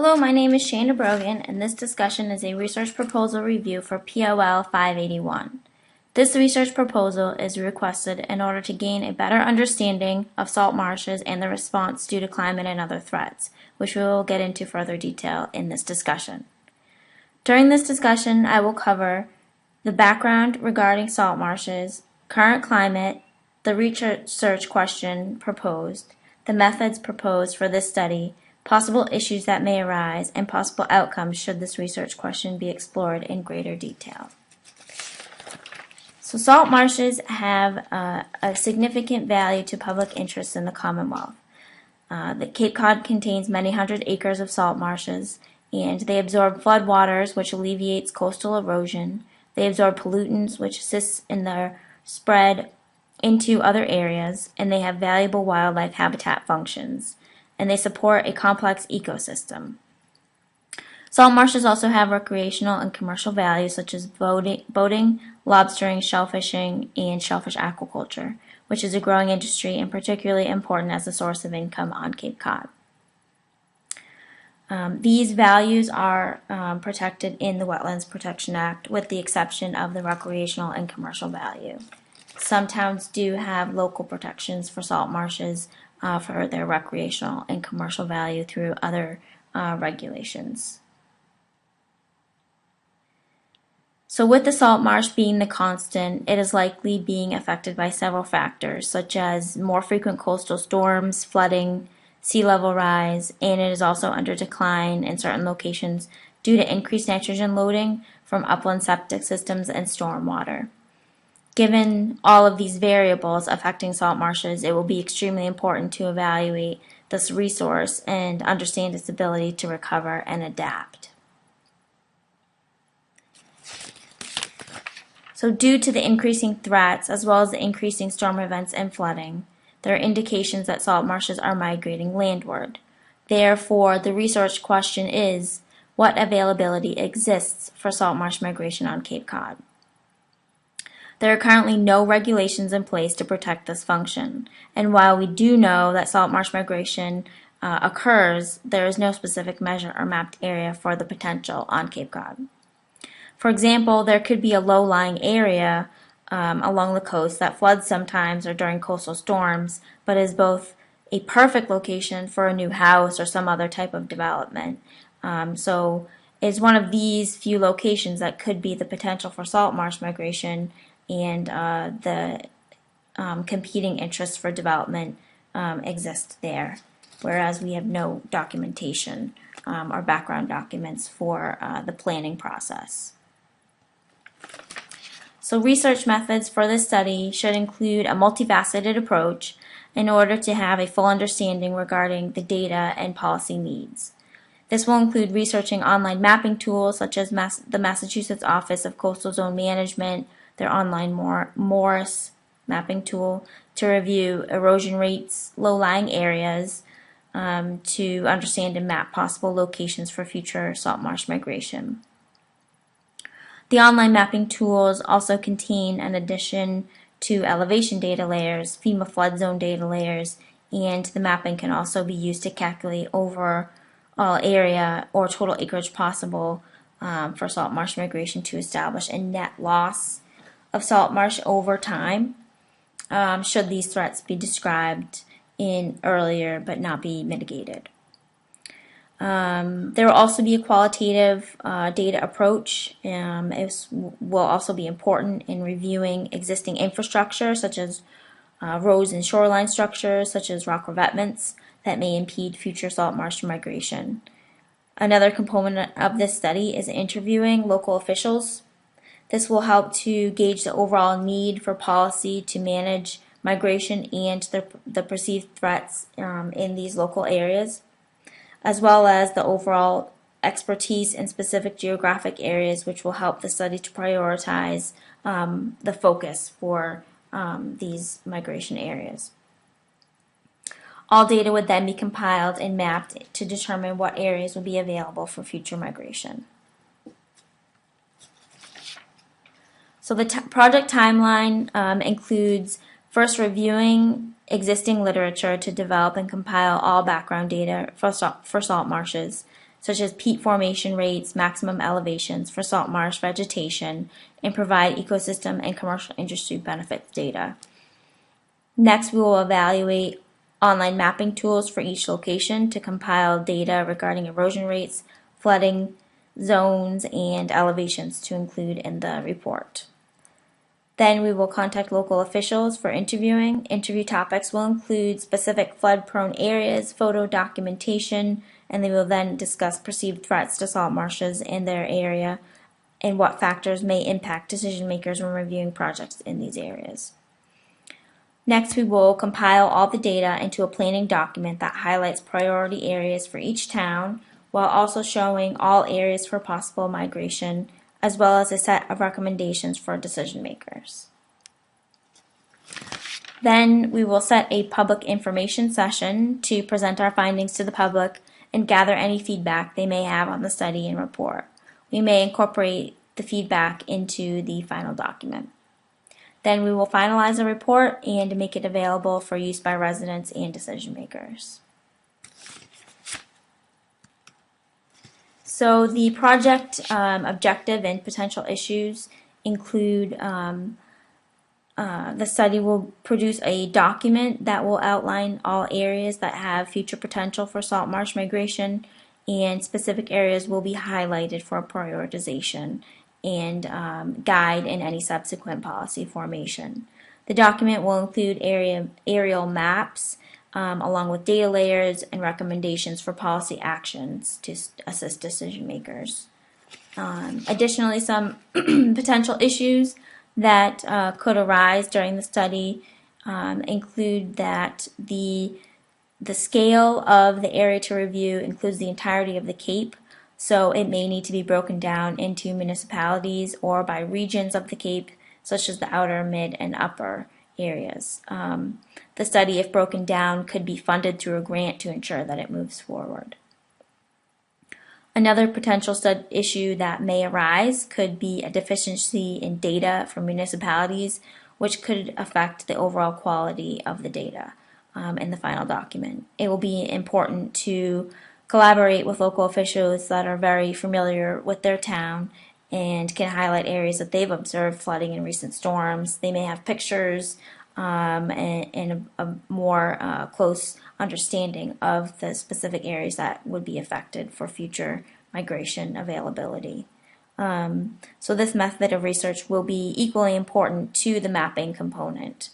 Hello, my name is Shana Brogan, and this discussion is a research proposal review for POL 581. This research proposal is requested in order to gain a better understanding of salt marshes and the response due to climate and other threats, which we will get into further detail in this discussion. During this discussion, I will cover the background regarding salt marshes, current climate, the research question proposed, the methods proposed for this study, possible issues that may arise, and possible outcomes should this research question be explored in greater detail. So salt marshes have a significant value to public interest in the Commonwealth. The Cape Cod contains many hundred acres of salt marshes, and they absorb floodwaters, which alleviates coastal erosion. They absorb pollutants, which assists in their spread into other areas, and they have valuable wildlife habitat functions, and they support a complex ecosystem. Salt marshes also have recreational and commercial values such as boating, lobstering, shellfishing, and shellfish aquaculture, which is a growing industry and particularly important as a source of income on Cape Cod. These values are protected in the Wetlands Protection Act with the exception of the recreational and commercial value. Some towns do have local protections for salt marshes for their recreational and commercial value through other regulations. So with the salt marsh being the constant, it is likely being affected by several factors such as more frequent coastal storms, flooding, sea level rise, and it is also under decline in certain locations due to increased nitrogen loading from upland septic systems and stormwater. Given all of these variables affecting salt marshes, it will be extremely important to evaluate this resource and understand its ability to recover and adapt. So due to the increasing threats as well as the increasing storm events and flooding, there are indications that salt marshes are migrating landward. Therefore, the research question is, what availability exists for salt marsh migration on Cape Cod? There are currently no regulations in place to protect this function, and while we do know that salt marsh migration occurs, there is no specific measure or mapped area for the potential on Cape Cod. For example, there could be a low-lying area along the coast that floods sometimes or during coastal storms, but is both a perfect location for a new house or some other type of development. So it's one of these few locations that could be the potential for salt marsh migration, and the competing interests for development exist there, whereas we have no documentation or background documents for the planning process. So research methods for this study should include a multifaceted approach in order to have a full understanding regarding the data and policy needs. This will include researching online mapping tools such as the Massachusetts Office of Coastal Zone Management, their online Morris mapping tool, to review erosion rates, low-lying areas, to understand and map possible locations for future salt marsh migration. The online mapping tools also contain, in addition to elevation data layers, FEMA flood zone data layers, and the mapping can also be used to calculate overall area or total acreage possible for salt marsh migration to establish a net loss of salt marsh over time, should these threats be described in earlier but not be mitigated. There will also be a qualitative data approach. It will also be important in reviewing existing infrastructure such as roads and shoreline structures such as rock revetments that may impede future salt marsh migration. Another component of this study is interviewing local officials. This will help to gauge the overall need for policy to manage migration and the perceived threats in these local areas, as well as the overall expertise in specific geographic areas, which will help the study to prioritize the focus for these migration areas. All data would then be compiled and mapped to determine what areas will be available for future migration. So the project timeline includes first reviewing existing literature to develop and compile all background data for salt marshes, such as peat formation rates, maximum elevations for salt marsh vegetation, and provide ecosystem and commercial industry benefits data. Next, we will evaluate online mapping tools for each location to compile data regarding erosion rates, flooding zones, and elevations to include in the report. Then we will contact local officials for interviewing. Interview topics will include specific flood-prone areas, photo documentation, and they will then discuss perceived threats to salt marshes in their area and what factors may impact decision makers when reviewing projects in these areas. Next, we will compile all the data into a planning document that highlights priority areas for each town, while also showing all areas for possible migration, as well as a set of recommendations for decision makers. Then we will set a public information session to present our findings to the public and gather any feedback they may have on the study and report. We may incorporate the feedback into the final document. Then we will finalize the report and make it available for use by residents and decision makers. So the project objective and potential issues include the study will produce a document that will outline all areas that have future potential for salt marsh migration, and specific areas will be highlighted for prioritization and guide in any subsequent policy formation. The document will include aerial maps along with data layers and recommendations for policy actions to assist decision makers. Additionally, some potential issues that could arise during the study include that the scale of the area to review includes the entirety of the Cape, so it may need to be broken down into municipalities or by regions of the Cape, such as the outer, mid, and upper areas. The study, if broken down, could be funded through a grant to ensure that it moves forward. Another potential issue that may arise could be a deficiency in data from municipalities, which could affect the overall quality of the data in the final document. It will be important to collaborate with local officials that are very familiar with their town and can highlight areas that they've observed flooding in recent storms. They may have pictures and a more close understanding of the specific areas that would be affected for future migration availability. So this method of research will be equally important to the mapping component.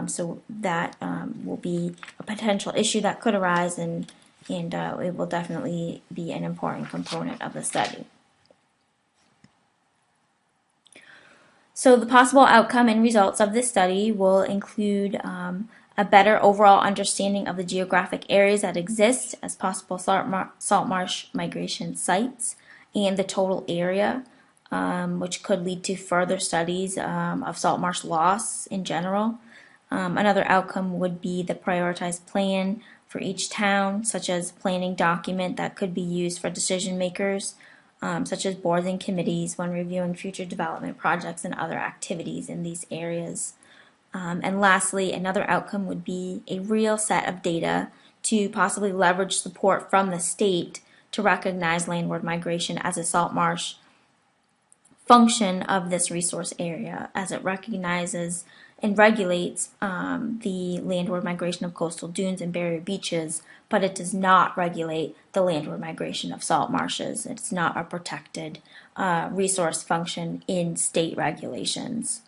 So that will be a potential issue that could arise, and it will definitely be an important component of the study. So the possible outcome and results of this study will include a better overall understanding of the geographic areas that exist as possible salt marsh migration sites and the total area, which could lead to further studies of salt marsh loss in general. Another outcome would be the prioritized plan for each town, such as planning document that could be used for decision makers, such as boards and committees when reviewing future development projects and other activities in these areas. And lastly, another outcome would be a real set of data to possibly leverage support from the state to recognize landward migration as a salt marsh function of this resource area, as it recognizes and regulates the landward migration of coastal dunes and barrier beaches, but it does not regulate the landward migration of salt marshes. It's not a protected resource function in state regulations.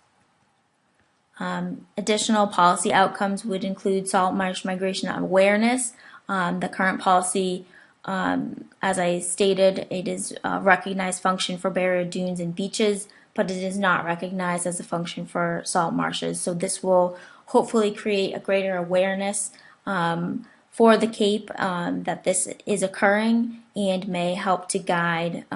Additional policy outcomes would include salt marsh migration awareness. The current policy, as I stated, it is a recognized function for barrier dunes and beaches, but it is not recognized as a function for salt marshes. So this will hopefully create a greater awareness for the Cape that this is occurring, and may help to guide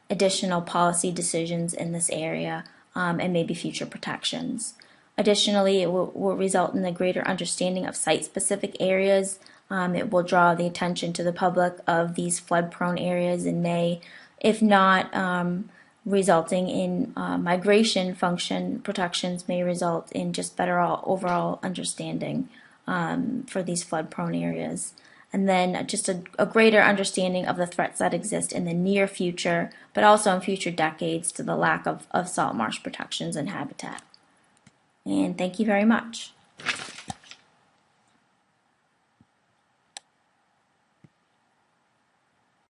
additional policy decisions in this area and maybe future protections. Additionally, it will result in a greater understanding of site-specific areas. It will draw the attention to the public of these flood-prone areas, and may, if not resulting in migration function protections, may result in just better overall understanding for these flood-prone areas. and then just a greater understanding of the threats that exist in the near future, but also in future decades to the lack of salt marsh protections and habitat. And thank you very much.